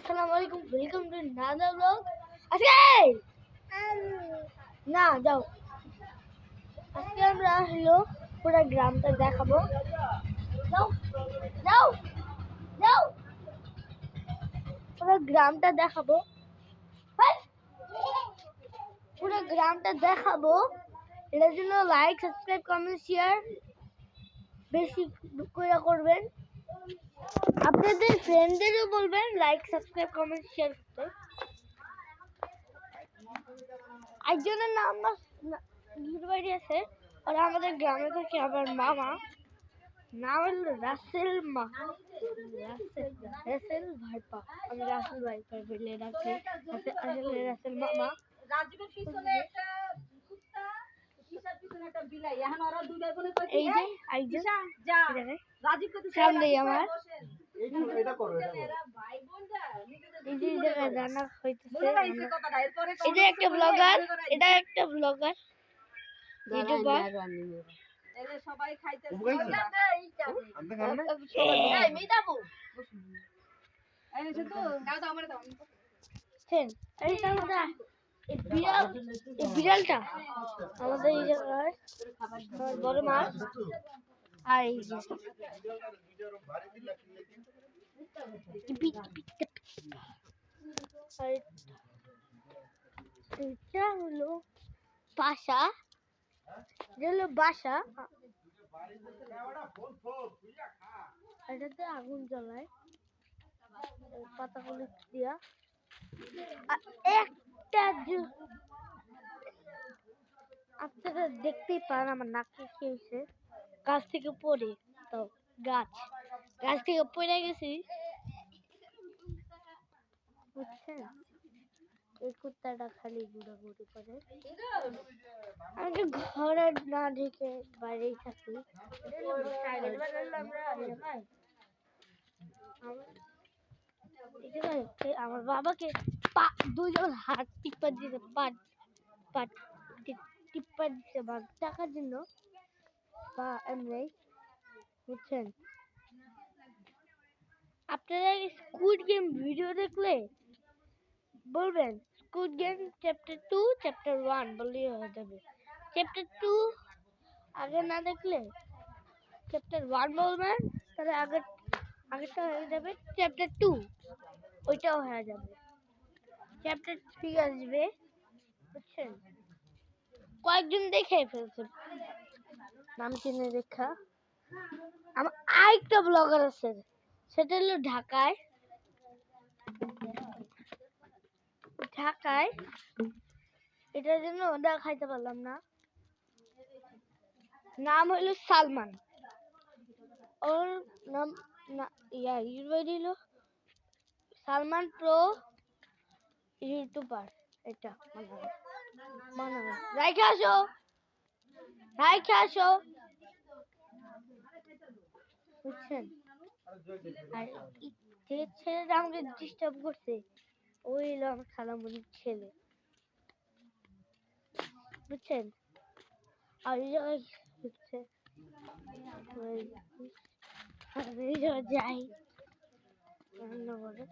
আসসালামু আলাইকুম, welcome to another blog. আজকে না যাও, আজকে আমরা হলো পুরো গ্রামটা দেখাবো। যাও যাও যাও, পুরো গ্রামটা দেখাবো। পুরো গ্রামটা দেখাবো, এটার জন্য লাইক, সাবস্ক্রাইব, কমেন্ট, শেয়ার বেশি করে করবেন। আপনাদের ফ্রেন্ডদেরও বলবেন লাইক, সাবস্ক্রাইব, কমেন্ট, শেয়ার করতে। একজনের নাম আমার বাড়ি আছে, আর আমাদের গ্রামে থাকে আমার মামা, নাম হলো রাসেল রাসেল ভাইপা। আমি রাসেল ভাইপা বলে ডাকি, আসলে রাসেল মামা। রাজীবের পিছনে একটা কুত্তা, ঈশার পিছনে একটা বিলাই। এখন ওরা দুই ভাই বোনে কই এই যে আইজন যা রাজীব কত সামনে আমার এটা করো এরা ভাই বোনরা এই যে জায়গায় রান্না হইতেছে। মনে রাখছে কথাটা এরপরে এটা একটা ব্লগার, এটা একটা ব্লগার ইউটিউবার। এলে সবাই খাইতেছে আপনি খান না? এই মিতাবু এই যে তো দাও দাও আমারে দাও হেন এই সামনে এই বিড়ালটা আমাদের এই জায়গায় বড় মাছ। আর এই যে এটা হলো বাসা, এটা হলো বাসা। এটাতে আগুন জ্বলায় পাতাগুলো দিয়া। একটা আপনারা দেখতেই পান আমার নাকে কি হয়েছে, গাছ থেকে পড়ে। তো গাছ থেকে পড়ে গেছি, বুঝছেন? এই কুত্তাটা খালি ঘুরাঘুরি করে। আমি ঘরে না ঢুকে বাইরেই থাকি। আমার বাবাকে দুজন হাত টিপা দিয়েছে, পাট টিপা দিচ্ছে টাকার জন্য বা এমনি, বুঝছেন? আপনারা স্কুইড গেম ভিডিও দেখলে বলবেন স্কুইড গেম চ্যাপ্টার 2 চ্যাপ্টার 1 বললেই হয়ে যাবে। চ্যাপ্টার 2 আগে না দেখলে চ্যাপ্টার 1 বলবেন, তাহলে আগেরটা হয়ে যাবে চ্যাপ্টার 2, ওইটাও হয়ে যাবে। চ্যাপ্টার 3 আসবে, বুঝছেন? কয়েকজন দেখে ফেলছে, নাম চিনে দেখা। আমার আরেকটা ব্লগার আছে, সেটা হলো ঢাকায় এটার জন্য দেখাইতে পারলাম না। নাম হইল সালমান, ওর নাম হলো সালমান প্রো ইউটিউবার। এটা মনে হয় রাইখে আসো, বুঝছেন? আর যে ছেলেটা আমাকে ডিস্টার্ব করছে ওই হলো আমার খালামণির ছেলে, বুঝছেন? আর এই জায়গায় হচ্ছে এই জায়গায় যাই রান্না করে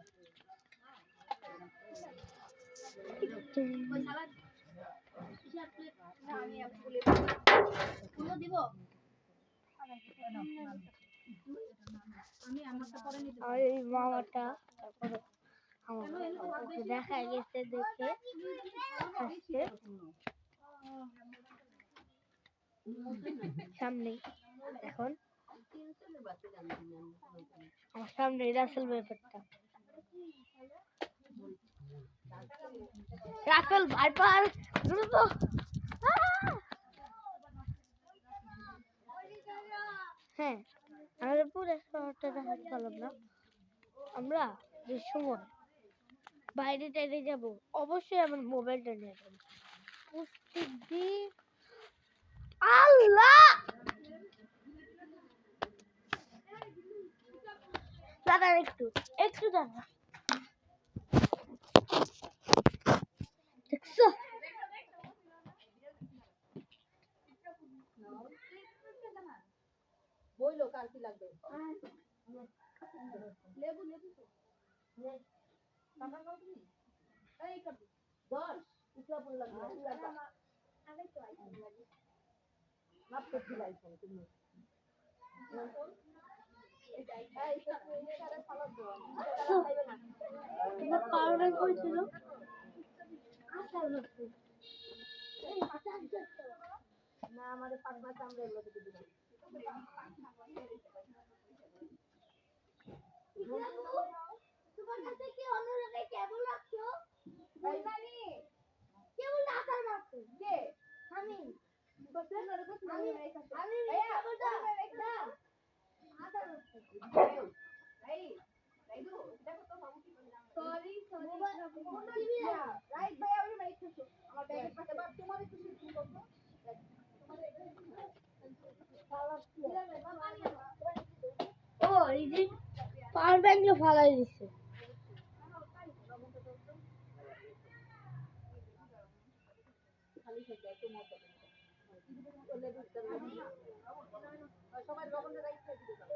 আর এই মামাটা তারপরে আমাকে দেখা গেছে, দেখে আসছে সামনে। এখন আমার সামনে রাসেল ব্যাপারটা, রাসেল ভাইপার দ্রুত। হ্যাঁ, আমাদের পুরো শহরটা দেখাতে পারলাম না। আমরা যে সময় বাইরে টাইরে যাবো, অবশ্যই আমার মোবাইলটা নিয়ে যাবো। প্রত্যেকদিন আল্লাহ দাঁড়ান, একটু দাঁড়ান। দেখছো বইলো কার কি লাগবে লেবু লেবু এই কর 10 ইসলা বললাম মাপ তো দিলাই তুমি পাওয়ার ব্যাংক কইছিল না আমাদের পাকনা চামড়া এগুলো থেকে দিলাম তোমার কাছে কি অন্য জায়গায় কেবল রাখছো জানি কেবল আসার রাখছো কে আমি আমি কেবলটা দাও আসার রাখছো সরি সরি রাইট ভাই আমি মাইক খাচ্ছো আমার ব্যাগের পাশে বাপ তোমার একটু শুনতে করছো ও এই যে পাওয়ার ব্যাংকে ফালাই দিছে সবাই লবণ রাইট খাইতে দিলাম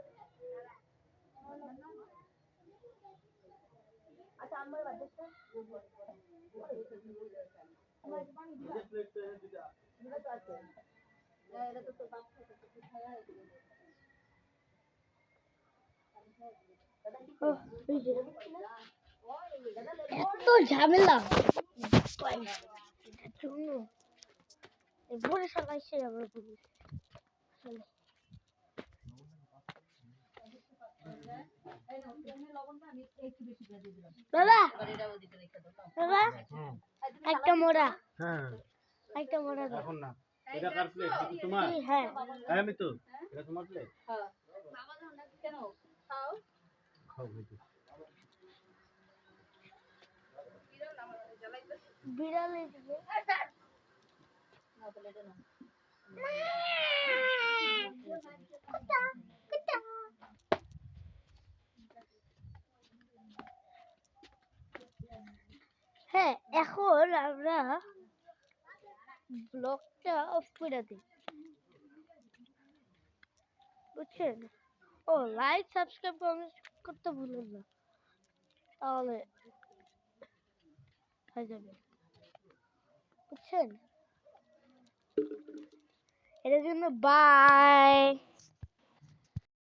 আচ্ছা আমার বাচ্চাটা আমার পানি দিবা দিবা তো আছে এটা তো বাপ খায়া হয়ে গেল ও এই যে এত ঝামেলা ভোরে সবাই সে আমরা পুলিশ দাদা দাদা একটা মোড়া একটা মোড়া দাও এখন না এটা কার প্লেট এটা তোমার হ্যাঁ হ্যাঁ আমি তো এটা তোমার প্লেট হ্যাঁ বাবা ধান্দা কেন খাও খাও ভাই বিড়াল এদিকে না বলে এটা না হ্যাঁ এখন আমরা ব্লগটা অফ করে দিই বুঝছেন ও লাইক সাবস্ক্রাইব করতে ভুলবেন না তাহলে হয়ে যাবে বুঝছেন এর জন্য বাই